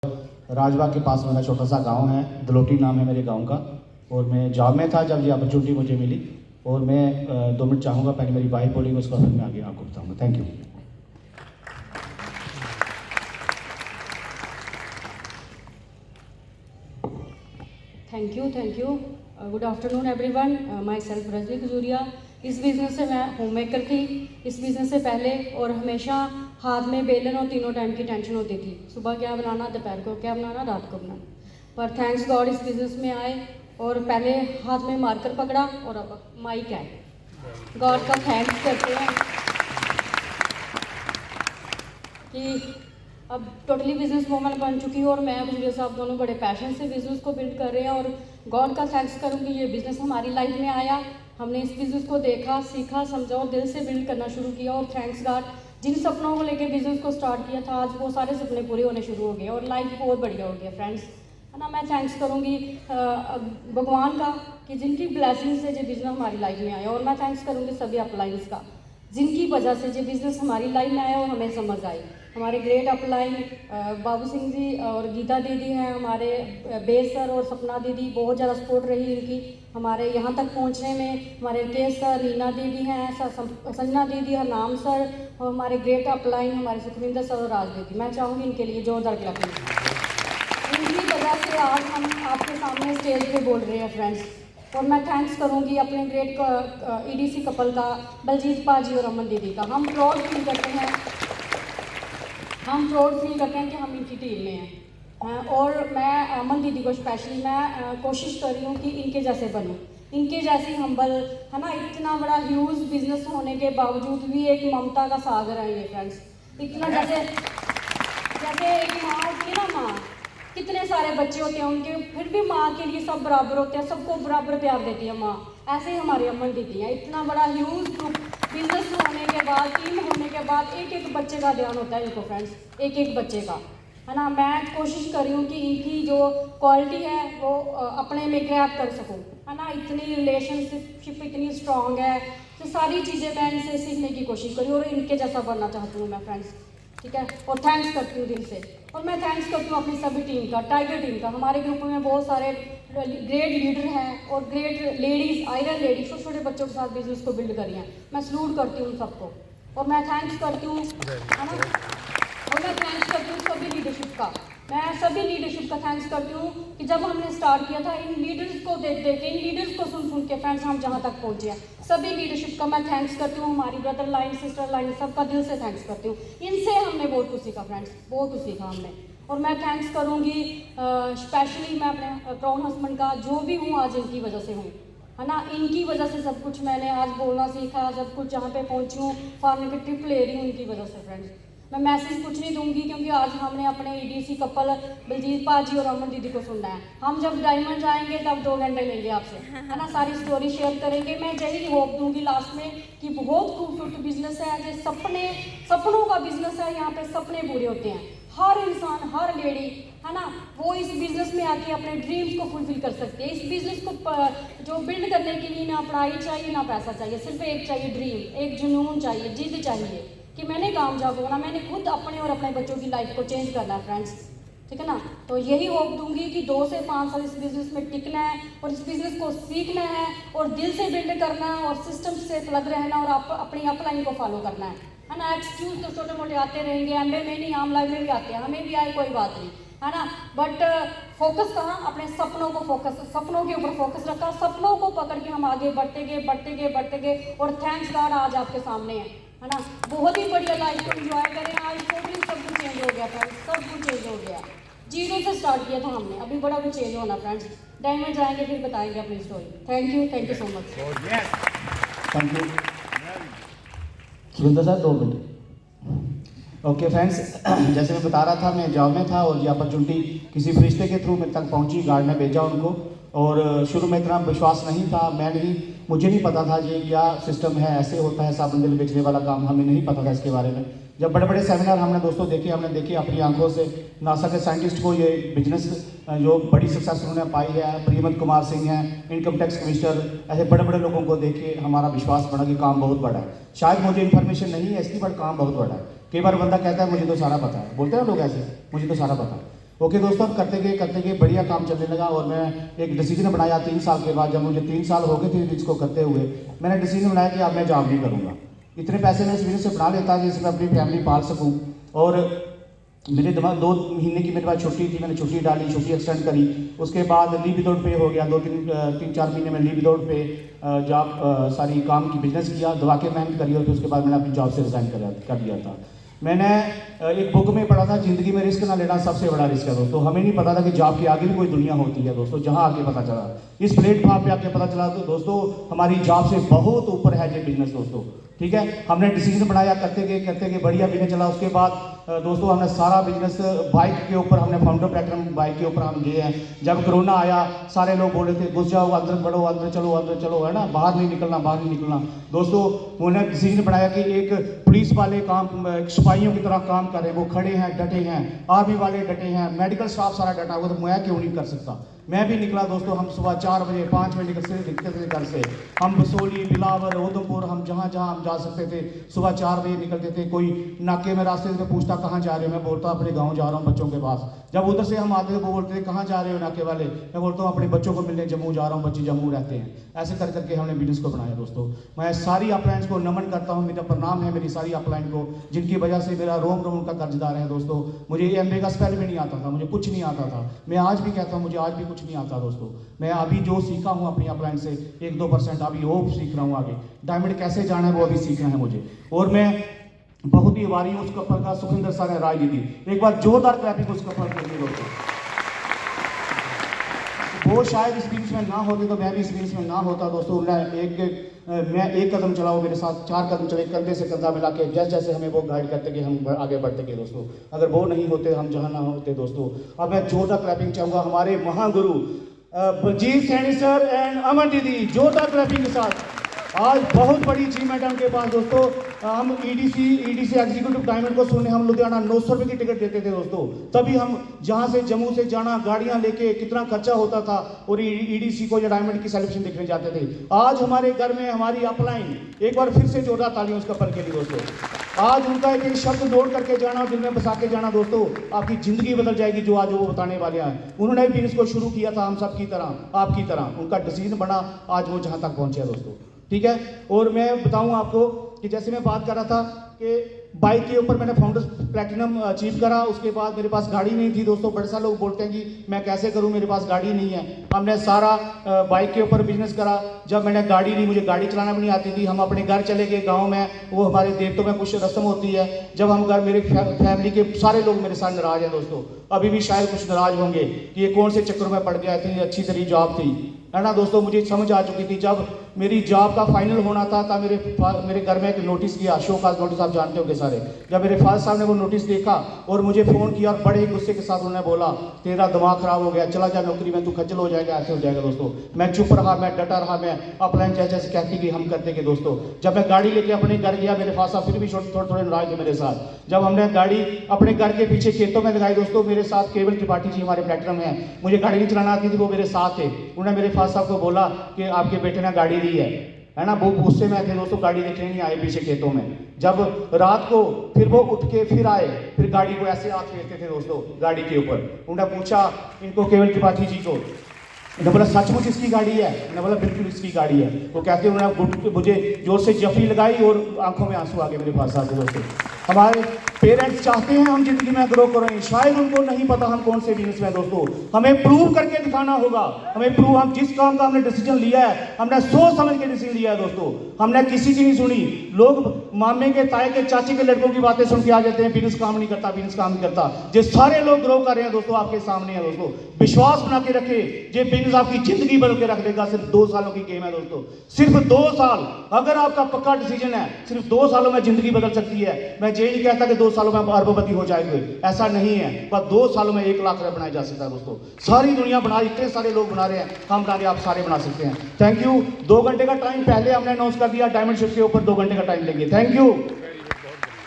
राजबाग के पास मेरा छोटा सा गांव है, दलोटी नाम है मेरे गांव का। और मैं जॉब में था जब ये अपॉर्चुनिटी मुझे मिली। और मैं 2 मिनट चाहूँगा, पहले मेरी वाइफ बोलेगी, उसके बाद मैं आगे आपको बताऊँगा। Thank you. Thank you. Good afternoon everyone. My self Rajni Khajuria. इस बिज़नेस से मैं होम मेकर थी। इस बिज़नेस से पहले और हमेशा हाथ में बेलन और तीनों टाइम की टेंशन होती थी, सुबह क्या बनाना, दोपहर को क्या बनाना, रात को बनाना। पर थैंक्स गॉड इस बिज़नेस में आए और पहले हाथ में मार्कर पकड़ा और अब माइक है। गॉड का थैंक्स करते हैं कि अब टोटली बिजनेस वूमन बन चुकी हूँ और मैं खजूरिया साहब दोनों बड़े पैशन से बिज़नेस को बिल्ड कर रहे हैं। और गॉड का थैंक्स करूँगी, ये बिज़नेस हमारी लाइफ में आया, हमने इस बिज़नेस को देखा, सीखा, समझा और दिल से बिल्ड करना शुरू किया। और थैंक्स गॉड जिन सपनों को लेकर बिज़नेस को स्टार्ट किया था, आज वो सारे सपने पूरे होने शुरू हो गए और लाइफ बहुत बढ़िया हो गया फ्रेंड्स, है ना। मैं थैंक्स करूँगी भगवान का कि जिनकी ब्लेसिंग से ये बिज़नेस हमारी लाइफ में आया। और मैं थैंक्स करूँगी सभी अपलाइंस का जिनकी वजह से ये बिज़नेस हमारी लाइफ में आया और हमें समझ आई। हमारे ग्रेट अपलाइन बाबू सिंह जी और गीता दीदी हैं, हमारे बेस सर और सपना दीदी, बहुत ज़्यादा सपोर्ट रही इनकी हमारे यहाँ तक पहुँचने में। हमारे केस सर, नीना दीदी हैं, संजना दीदी, हरनाम सर और हमारे ग्रेट अपलाइन हमारे सुखविंदर सर और राज दीदी। मैं चाहूँगी इनके लिए जोरदार क्लैपिंग। इनकी वजह से आज हम आपके सामने स्टेज पे बोल रहे हैं फ्रेंड्स। और मैं थैंक्स करूँगी अपने ग्रेट EDC कपल का, बलजीत पाजी और अमन दीदी का। हम प्राउड फील करते हैं कि हम इनकी टीम में हैं। और मैं अमन दीदी को स्पेशली मैं कोशिश कर रही हूँ कि इनके जैसे बनूँ, इनके जैसी हम्बल, है ना। इतना बड़ा ह्यूज बिजनेस होने के बावजूद भी एक ममता का सागर है ये फ्रेंड्स। इतना जैसे एक माँ होती है ना, माँ कितने सारे बच्चे होते हैं उनके, फिर भी माँ के लिए सब बराबर होते हैं, सबको बराबर प्यार देती है माँ। ऐसे ही हमारी अमन दीदी हैं। इतना बड़ा ह्यूज ग्रुप बिजनेस होने के बाद, टीम होने के बाद एक एक बच्चे का ध्यान होता है इनको फ्रेंड्स, एक एक बच्चे का, है ना। मैं कोशिश कर रही हूँ कि इनकी जो क्वालिटी है वो अपने में ग्रैब कर सकूँ, है ना। इतनी रिलेशनशिप इतनी स्ट्रांग है, तो सारी चीज़ें मैं इनसे सीखने की कोशिश करी और इनके जैसा बनना चाहती हूँ मैं फ्रेंड्स, ठीक है। और थैंक्स करती हूँ दिल से। और मैं थैंक्स करती हूँ अपनी सभी टीम का, टाइगर टीम का। हमारे ग्रुप में बहुत सारे ग्रेट लीडर हैं और ग्रेट लेडीज़, आयरन लेडीज, छोटे छोटे बच्चों के साथ बिजनेस को बिल्ड करी हैं। मैं सलूट करती हूँ सबको और मैं थैंक्स करती हूँ, है ना। और मैं थैंक्स करती हूँ सभी लीडरशिप का। मैं सभी लीडरशिप का थैंक्स करती हूँ कि जब हमने स्टार्ट किया था, इन लीडर्स को देख के, इन लीडर्स को सुन के फ्रेंड्स हम जहाँ तक पहुँचे हैं। सभी लीडरशिप का मैं थैंक्स करती हूँ, हमारी ब्रदर लाइन, सिस्टर लाइन, सबका दिल से थैंक्स करती हूँ। इनसे हमने बहुत कुछ सीखा फ्रेंड्स, बहुत कुछ सीखा हमने। और मैं थैंक्स करूँगी स्पेशली मैं अपने प्राउन हस्बैंड का, जो भी हूँ आज इनकी वजह से हूँ, है ना। इनकी वजह से सब कुछ मैंने आज बोलना सीखा, सब कुछ जहाँ पे पहुँची हूँ, फॉरन की ट्रिप ले रही हूँ इनकी वजह से फ्रेंड्स। मैं मैसेज कुछ नहीं दूंगी क्योंकि आज हमने अपने EDC कपल बलजीत पाजी और अमन दीदी को सुनना है। हम जब डायमंड जाएंगे तब 2 घंटे लेंगे आपसे, है ना, सारी स्टोरी शेयर करेंगे। मैं यही होप दूंगी लास्ट में कि बहुत खूबसूरत बिजनेस है, जो सपनों का बिजनेस है। यहाँ पे सपने पूरे होते हैं, हर इंसान, हर लेडी, है ना, वो इस बिज़नेस में आके अपने ड्रीम्स को फुलफिल कर सकती है। इस बिज़नेस को जो बिल्ड करने के लिए ना पढ़ाई चाहिए ना पैसा चाहिए, सिर्फ एक चाहिए ड्रीम, एक जुनून चाहिए, जिद चाहिए कि मैंने कामयाब होना, मैंने खुद अपने और अपने बच्चों की लाइफ को चेंज करना है फ्रेंड्स, ठीक है ना। तो यही होप दूंगी कि 2 से 5 साल इस बिज़नेस में टिकना है और इस बिज़नेस को सीखना है और दिल से बिल्ड करना है और सिस्टम से लग रहना और अपनी अपलाइन को फॉलो करना है ना। एक्सक्यूज तो छोटे मोटे आते रहेंगे, MBA में नहीं, आम लाइफ में भी आते हैं, हमें भी आए, कोई बात नहीं, है ना। बट फोकस कहाँ, अपने सपनों को फोकस, सपनों के ऊपर फोकस रखा, सपनों को पकड़ के हम आगे बढ़ते गए। और थैंक्स गॉड आज आपके सामने है ना। बहुत ही बढ़िया लाइफ को एंजॉय करें। आज टोटली सब कुछ चेंज हो गया फ्रेंड्स, सब कुछ चेंज हो गया। 0 से स्टार्ट किया था हमने, अभी बड़ा कुछ चेंज होना फ्रेंड्स। डायमंड जाएंगे फिर बताएंगे अपनी story. Thank you so much. Thank you Surendra sir, 2 minute. Okay friends, जैसे मैं बता रहा था, मैं जॉब में था और ये अपॉर्चुनिटी किसी फरिश्ते के थ्रू मेरे तक पहुंची, गार्ड ने भेजा उनको। और शुरू में इतना विश्वास नहीं था, मुझे नहीं पता था ये क्या सिस्टम है, ऐसे होता है साबुन दिल बेचने वाला काम, हमें नहीं पता था इसके बारे में। जब बड़े बड़े सेमिनार हमने दोस्तों देखे, हमने देखे अपनी आंखों से, नासा के साइंटिस्ट को ये बिजनेस जो बड़ी सक्सेस उन्होंने पाई है, प्रियमत कुमार सिंह हैं, इनकम टैक्स कमिश्नर, ऐसे बड़े बड़े लोगों को देखे हमारा विश्वास बढ़ा कि काम बहुत बड़ा है। शायद मुझे इन्फॉर्मेशन नहीं है इसकी, बट काम बहुत बड़ा है। कई बार बंदा कहता है मुझे तो सारा पता है, बोलते हैं लोग ऐसे, मुझे तो सारा पता है। ओके दोस्तों, अब करते गए बढ़िया काम चलने लगा और मैं एक डिसीजन बनाया 3 साल के बाद, जब मुझे 3 साल हो गए थे इसको करते हुए, मैंने डिसीजन बनाया कि अब मैं जॉब नहीं करूँगा। इतने पैसे मैं इस बिजनेस से बना लेता जिससे मैं अपनी फैमिली पाल सकूँ। और मेरे दिमाग 2 महीने की मेरे पास छुट्टी थी, मैंने छुट्टी डाली, छुट्टी एक्सटेंड करी। उसके बाद लीव विदाउट पे हो गया, 3-4 महीने में लीव विदाउट पे जॉब सारी काम की बिजनेस किया, दवा के मेहनत करी और फिर उसके बाद मैंने अपनी जॉब से रिज़ाइन कर दिया था। मैंने एक बुक में पढ़ा था, ज़िंदगी में रिस्क ना लेना सबसे बड़ा रिस्क है दोस्तों। हमें नहीं पता था कि जॉब के आगे भी कोई दुनिया होती है दोस्तों, जहाँ आके पता चला, इस प्लेटफॉर्म पे आके पता चला तो दोस्तों हमारी जॉब से बहुत ऊपर है ये बिजनेस दोस्तों। ठीक है, हमने डिसीजन बनाया, करते गए बढ़िया बिजनेस चला। उसके बाद दोस्तों हमने सारा बिजनेस बाइक के ऊपर, हमने फाउंडर प्लेटफॉर्म बाइक के ऊपर हम गए हैं। जब कोरोना आया सारे लोग बोल रहे थे घुस जाओ, अंदर बढ़ो, अंदर चलो, है ना, बाहर नहीं निकलना। दोस्तों उन्होंने डिसीजन बनाया कि एक पुलिस वाले काम सिपाहियों की तरह काम कर रहे हैं, वो खड़े हैं, डटे हैं, आर्मी वाले डटे हैं, मेडिकल स्टाफ सारा डटा हुआ, तो मैं क्यों नहीं कर सकता। मैं भी निकला दोस्तों, हम सुबह 4 बजे 5 बजे निकलते थे घर से। हम बसोली, बिलावर, उधमपुर, हम जहाँ हम जा सकते थे सुबह 4 बजे निकलते थे। कोई नाके में रास्ते में पूछता कहाँ जा रहे हो, मैं बोलता अपने गाँव जा रहा हूँ बच्चों के पास। जब उधर से हम आते थे वो बोलते थे कहाँ जा रहे हो नाके वाले, मैं बोलता हूँ अपने बच्चों को मिलने जम्मू जा रहा हूँ, बच्चे जम्मू रहते हैं। ऐसे कर करके हमने बिजनेस को बनाया दोस्तों। मैं सारी अपलाइंस को नमन करता हूँ, मेरा प्रणाम है मेरी सारी अपलाइन को, जिनकी वजह से मेरा रोम उनका कर्जदार है दोस्तों। मुझे MBA का स्पेल भी नहीं आता था, मुझे कुछ नहीं आता था। मैं आज भी कहता हूँ मुझे आज भी कुछ नहीं आता दोस्तों। मैं अभी जो सीखा हूँ अपनी अपलाइन से 1-2% अभी वो सीख रहा हूँ। आगे डायमंड कैसे जाना है वो अभी सीखना है मुझे। और मैं बहुत ही आभारी हूँ उस कपल का, सुखिंदर सर ने राय दी थी। एक बार जोरदार क्लैपिंग उस कपल के लिए दोस्तों। वो शायद इस बिजनेस में ना होते तो मैं भी इस बिजनेस में ना होता दोस्तों। मैं एक कदम चला, वो मेरे साथ 4 कदम चले, कंधे से कंधा मिला के जैसे हमें वो गाइड करते गए, हम आगे बढ़ते गए दोस्तों। अगर वो नहीं होते, हम जहाँ ना होते दोस्तों। अब मैं जोरदार क्लैपिंग चाहूँगा हमारे महागुरु बलजीत सैनी सर एंड अमन दीदी, जोरदार क्लैपिंग के साथ। आज बहुत बड़ी अचीवमेंट है उनके पास दोस्तों। हम EDC एग्जीक्यूटिव डायमंड को सुनने हम लुधियाना 900 रुपये की टिकट देते थे दोस्तों। तभी हम जहाँ से जम्मू से जाना, गाड़ियाँ लेके कितना खर्चा होता था, और EDC को या डायमंड की सेलिब्रेशन देखने जाते थे। आज हमारे घर में हमारी अपलाइन, एक बार फिर से जोरदार तालियां उसका पल के लिए दोस्तों। आज उनका एक शब्द नोट करके जाना, दिल में बसा के जाना दोस्तों, आपकी जिंदगी बदल जाएगी, जो आज वो बताने वाले हैं। उन्होंने भी इसको शुरू किया था हम सब की तरह, आपकी तरह। उनका डिसीजन बना, आज वो जहाँ तक पहुँचे दोस्तों। ठीक है, और मैं बताऊं आपको कि जैसे मैं बात कर रहा था कि बाइक के ऊपर मैंने फाउंडर्स प्लैटिनम अचीव करा। उसके बाद मेरे पास गाड़ी नहीं थी दोस्तों। बड़े सारे लोग बोलते हैं कि मैं कैसे करूं, मेरे पास गाड़ी नहीं है। हमने सारा बाइक के ऊपर बिजनेस करा। जब मैंने गाड़ी ली, मुझे गाड़ी चलाना भी नहीं आती थी। हम अपने घर चले गए गाँव में, वो हमारे देवतों में कुछ रस्म होती है। जब हम घर, मेरे फैमिली के सारे लोग मेरे साथ नाराज हैं दोस्तों, अभी भी शायद कुछ नाराज होंगे कि ये कौन से चक्कर में पड़ गया, इतनी अच्छी तेरी जॉब थी, है ना दोस्तों। मुझे समझ आ चुकी थी। जब मेरी जॉब का फाइनल होना था तब मेरे घर में एक नोटिस किया, शो का नोटिस, आप जानते होंगे सारे। जब मेरे फादर साहब ने वो नोटिस देखा और मुझे फ़ोन किया और बड़े ही गुस्से के साथ उन्होंने बोला तेरा दिमाग खराब हो गया, चला जा नौकरी में, तू खज्जल हो जाएगा, ऐसे हो जाएगा दोस्तों। मैं चुप रहा, मैं डटा रहा, मैं अपलाइन जैसे कहती गई, हम करते गए दोस्तों। जब मैं गाड़ी लेके अपने घर गया, मेरे फादर साहब फिर भी थोड़े नाराज थे मेरे साथ। जब हमने गाड़ी अपने घर के पीछे खेतों में लगाई दोस्तों, मेरे साथ केवल त्रिपाठी जी हमारे प्लेटफॉर्म हैं, मुझे गाड़ी नहीं चलाना आती थी, वो मेरे साथ थे। उन्होंने मेरे फादर साहब को बोला कि आपके बेटे ने गाड़ी ली है ना। वो गुस्से में थे दोस्तों, गाड़ी देखने नहीं आए पीछे खेतों में। जब रात को फिर वो उठ के फिर आए, फिर गाड़ी को ऐसे हाथ फेरते थे दोस्तों गाड़ी के ऊपर। उन्होंने पूछा इनको, केवल त्रिपाठी जी को, उन्होंने बोला सचमुच इसकी गाड़ी है? उन्होंने बोला बिल्कुल इसकी गाड़ी है। वो कहते हैं उन्होंने मुझे जोर से जफी लगाई और आंखों में आंसू आ गए मेरे पास से दोस्तों। हमारे पेरेंट्स चाहते हैं हम जिंदगी में ग्रो करें, शायद उनको नहीं पता हम कौन से बिजनेस में दोस्तों। हमें प्रूव करके दिखाना होगा, हमें प्रूव, हम जिस काम का हमने डिसीजन लिया है, हमने सोच समझ के डिसीजन लिया है दोस्तों। हमने किसी की नहीं सुनी। लोग मामे के, ताए के, चाची के लड़कों की बातें सुन के आ जाते हैं, बिजनेस काम नहीं करता, बिजनेस काम नहीं करता। जो सारे लोग ग्रो कर रहे हैं दोस्तों, आपके सामने है दोस्तों। विश्वास बना के रखे, ये बिजनेस आपकी जिंदगी बदल के रख देगा। सिर्फ 2 सालों की गेम है दोस्तों, सिर्फ 2 साल। अगर आपका पक्का डिसीजन है, सिर्फ 2 सालों में जिंदगी बदल सकती है। मैं ये नहीं कहता कि 2 सालों में आप अरबपति हो जाएंगे, ऐसा नहीं है। बस 2 सालों में 1 लाख रुपए बनाया जा सकता है दोस्तों। सारी दुनिया बना, इतने सारे लोग बना रहे हैं, हम बना रहे, आप सारे बना सकते हैं। Thank you. 2 घंटे का टाइम पहले हमने अनाउंस कर दिया, डायमंड शिप के ऊपर 2 घंटे का टाइम लेंगे। Thank you.